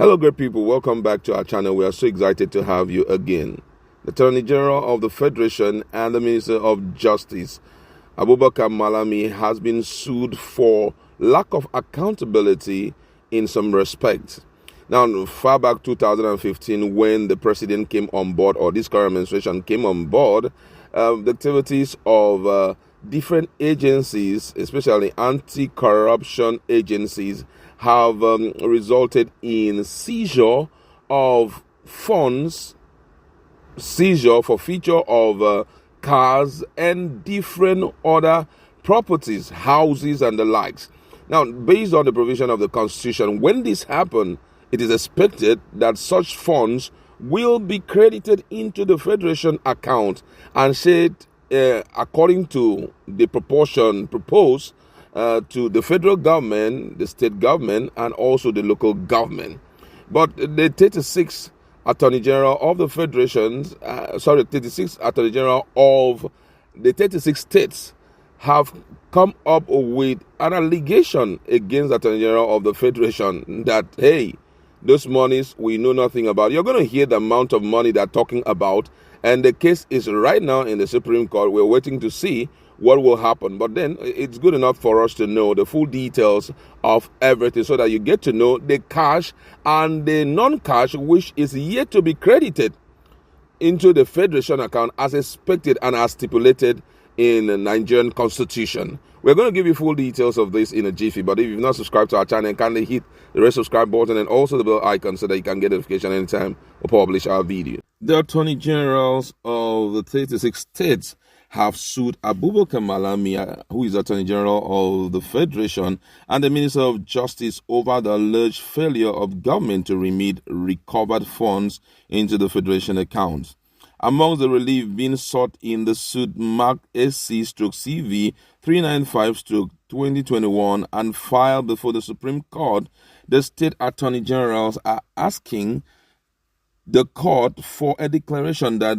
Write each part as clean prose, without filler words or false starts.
Hello, great people. Welcome back to our channel. We are so excited to have you again. The Attorney General of the Federation and the Minister of Justice, Abubakar Malami, has been sued for lack of accountability in some respects. Now, far back 2015, when the president came on board, or this current administration came on board, the activities of different agencies, especially anti-corruption agencies, have resulted in seizure of funds, seizure for feature of cars and different other properties, houses and the likes. Now, based on the provision of the Constitution, when this happens, it is expected that such funds will be credited into the Federation account and said, according to the proportion proposed to the federal government, the state government, and also the local government. But the 36th Attorney General of the Federations, 36th Attorney General of the 36 states have come up with an allegation against the Attorney General of the Federation that, hey, those monies we know nothing about. You're going to hear the amount of money they're talking about, and the case is right now in the Supreme Court. We're waiting to see what will happen. But then it's good enough for us to know the full details of everything so that you get to know the cash and the non-cash which is yet to be credited into the Federation account as expected and as stipulated in the Nigerian Constitution. We're going to give you full details of this in a jiffy, but if you've not subscribed to our channel, kindly hit the red subscribe button and also the bell icon so that you can get notification anytime we publish our video. The Attorney Generals of the 36 states have sued Abubakar Malami, who is Attorney General of the Federation, and the Minister of Justice over the alleged failure of government to remit recovered funds into the Federation accounts. Amongst the relief being sought in the suit marked SC/CV 395/2021 and filed before the Supreme Court, the state attorney generals are asking the court for a declaration that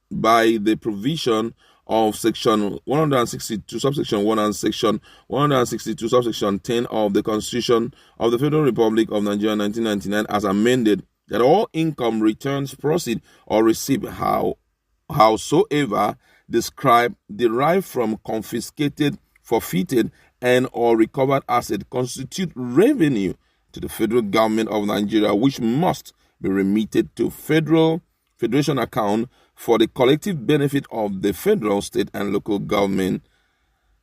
by the provision of Section 162, subsection 1 and Section 162, subsection 10 of the Constitution of the Federal Republic of Nigeria 1999 as amended, that all income, returns, proceeds, or receipt howsoever described, derived from confiscated, forfeited, and or recovered asset constitute revenue to the federal government of Nigeria, which must be remitted to Federation account for the collective benefit of the federal, state, and local government.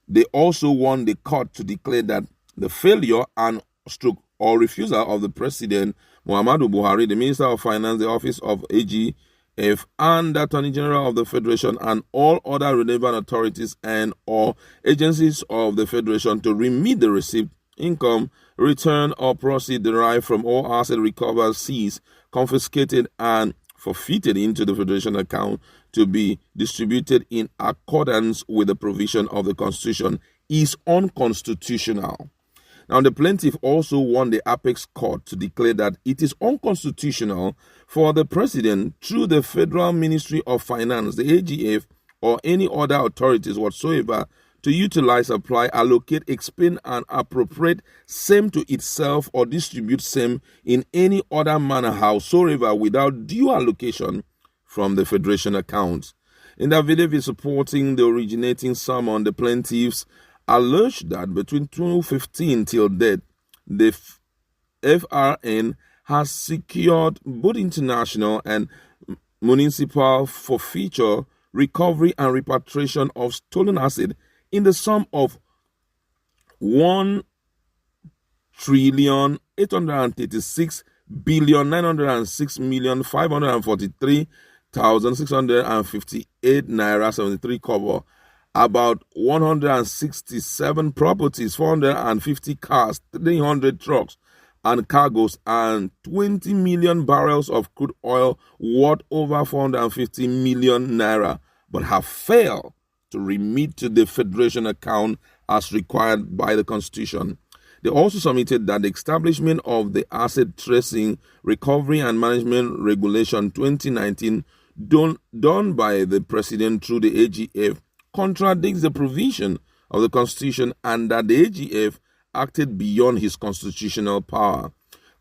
They also want the court to declare that the failure and stroke or refusal of the President Muhammadu Buhari, the Minister of Finance, the Office of AGF, and the Attorney General of the Federation, and all other relevant authorities and or agencies of the Federation to remit the receipt, income, return, or proceed derived from all assets recovered, seized, confiscated, and forfeited into the Federation account to be distributed in accordance with the provision of the Constitution is unconstitutional. Now, the plaintiff also want the apex court to declare that it is unconstitutional for the president, through the Federal Ministry of Finance, the AGF, or any other authorities whatsoever, to utilize, apply, allocate, expend, and appropriate same to itself or distribute same in any other manner howsoever without due allocation from the Federation account. In the video supporting the originating summon, the plaintiffs alleged that between 2015 till date, the FRN has secured both international and municipal forfeiture, recovery, and repatriation of stolen assets in the sum of 1,836,906,543,658 naira 73 kobo, about 167 properties, 450 cars, 300 trucks and cargoes, and 20 million barrels of crude oil worth over 450 million naira, but have failed to remit to the Federation account as required by the Constitution. They also submitted that the establishment of the Asset Tracing, Recovery and Management Regulation 2019 done by the President through the AGF contradicts the provision of the Constitution and that the AGF acted beyond his constitutional power.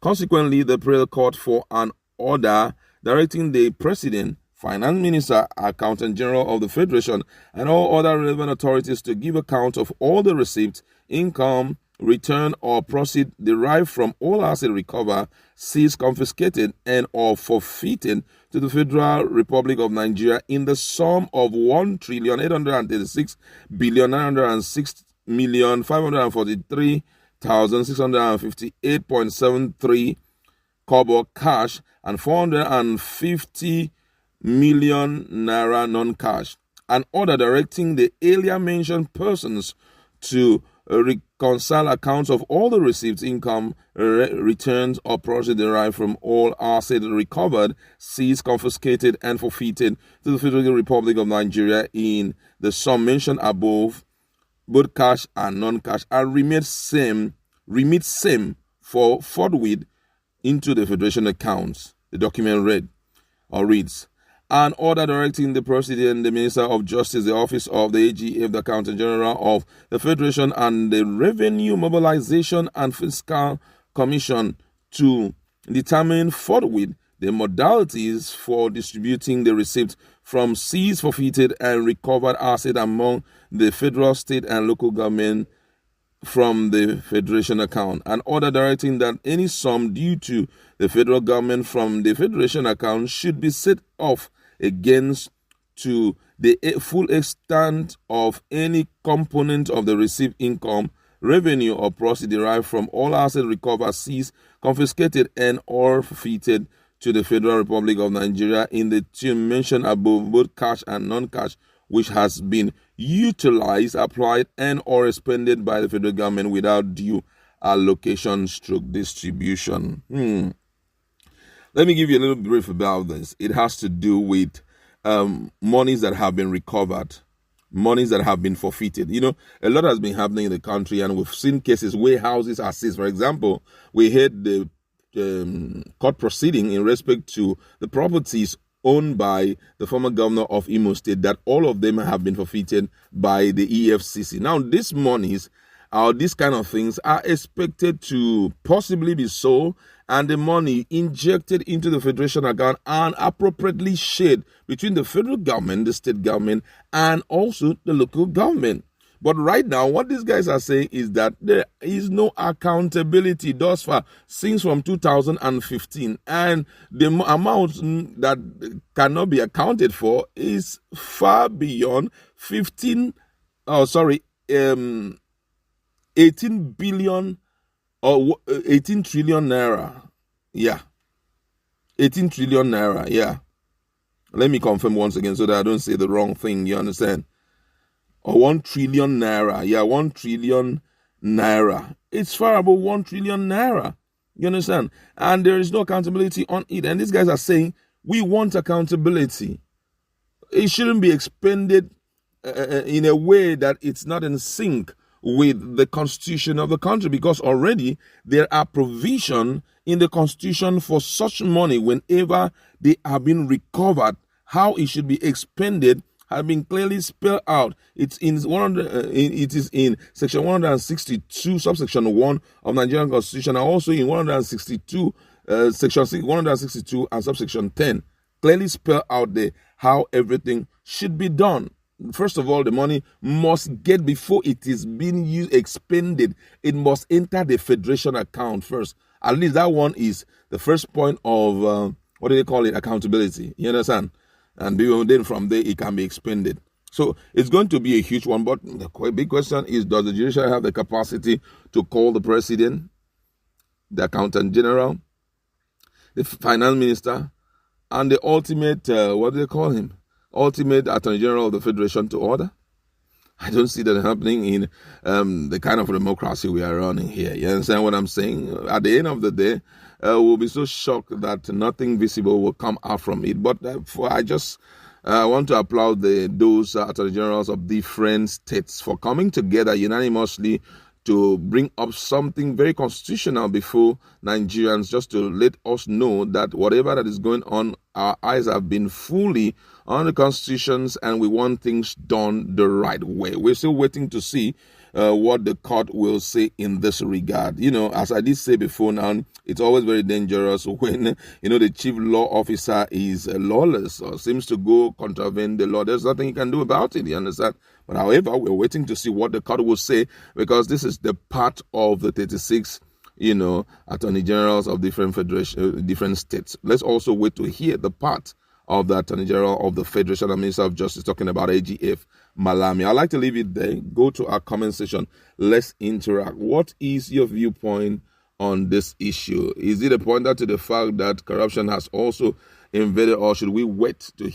Consequently, the Prel called for an order directing the President, Finance Minister, Accountant General of the Federation, and all other relevant authorities to give account of all the receipts, income, return, or proceeds derived from all assets recovered, seized, confiscated, and or forfeited to the Federal Republic of Nigeria in the sum of 1,836,543,658.73 kobo cash and 450 million naira non-cash. An order directing the earlier mentioned persons to reconcile accounts of all the receipts, income, returns, or proceeds derived from all assets recovered, seized, confiscated, and forfeited to the Federal Republic of Nigeria in the sum mentioned above, both cash and non-cash, and remit same for forthwith into the Federation accounts. The document reads, an order directing the President, the Minister of Justice, the Office of the AGF, the Accountant General of the Federation, and the Revenue Mobilization and Fiscal Commission to determine forthwith the modalities for distributing the receipts from seized, forfeited, and recovered assets among the federal, state, and local government from the Federation account. An order directing that any sum due to the federal government from the Federation account should be set off against to the full extent of any component of the received income, revenue, or proceeds derived from all assets recovered, seized, confiscated, and or forfeited to the Federal Republic of Nigeria in the term mentioned above, both cash and non-cash, which has been utilized, applied, and or expended by the federal government without due allocation / distribution. Let me give you a little brief about this. It has to do with monies that have been recovered, monies that have been forfeited. You know, a lot has been happening in the country, and we've seen cases where houses are seized. For example, we had the court proceeding in respect to the properties owned by the former governor of Imo State, that all of them have been forfeited by the EFCC. Now, these monies, these kind of things are expected to possibly be sold, and the money injected into the Federation account and appropriately shared between the federal government, the state government, and also the local government. But right now, what these guys are saying is that there is no accountability thus far since from 2015, and the amount that cannot be accounted for is far beyond 18 billion or 18 trillion naira. Yeah. 18 trillion naira. Yeah. Let me confirm once again so that I don't say the wrong thing. You understand? Or 1 trillion naira. Yeah, 1 trillion naira. It's far above 1 trillion naira. You understand? And there is no accountability on it. And these guys are saying, we want accountability. It shouldn't be expended in a way that it's not in sync with the constitution of the country, because already there are provision in the constitution for such money whenever they are being recovered. How it should be expended have been clearly spelled out. It is in section 162, subsection 1 of Nigerian Constitution, and also in 162, section 162 and subsection 10, clearly spelled out there how everything should be done. First of all, the money must get, before it is being used, expended, it must enter the Federation account first. At least that one is the first point of, what do they call it, accountability. You understand? And then from there, it can be expended. So it's going to be a huge one. But the big question is, does the judiciary have the capacity to call the President, the Accountant General, the Finance Minister, and the ultimate, what do they call him? Ultimate Attorney General of the Federation to order? I don't see that happening in the kind of democracy we are running here. You understand what I'm saying? At the end of the day, we'll be so shocked that nothing visible will come out from it. But I just want to applaud those Attorney Generals of different states for coming together unanimously to bring up something very constitutional before Nigerians, just to let us know that whatever that is going on, our eyes have been fully on the constitutions, and we want things done the right way. We're still waiting to see what the court will say in this regard. As I did say before now, it's always very dangerous when, the chief law officer is lawless or seems to go contravene the law. There's nothing you can do about it, you understand? But however, we're waiting to see what the court will say, because this is the part of the 36 attorney generals of different different states. Let's also wait to hear the part of the Attorney General of the Federation and Minister of Justice talking about AGF Malami. I'd like to leave it there. Go to our comment section. Let's interact. What is your viewpoint on this issue? Is it a pointer to the fact that corruption has also invaded, or should we wait to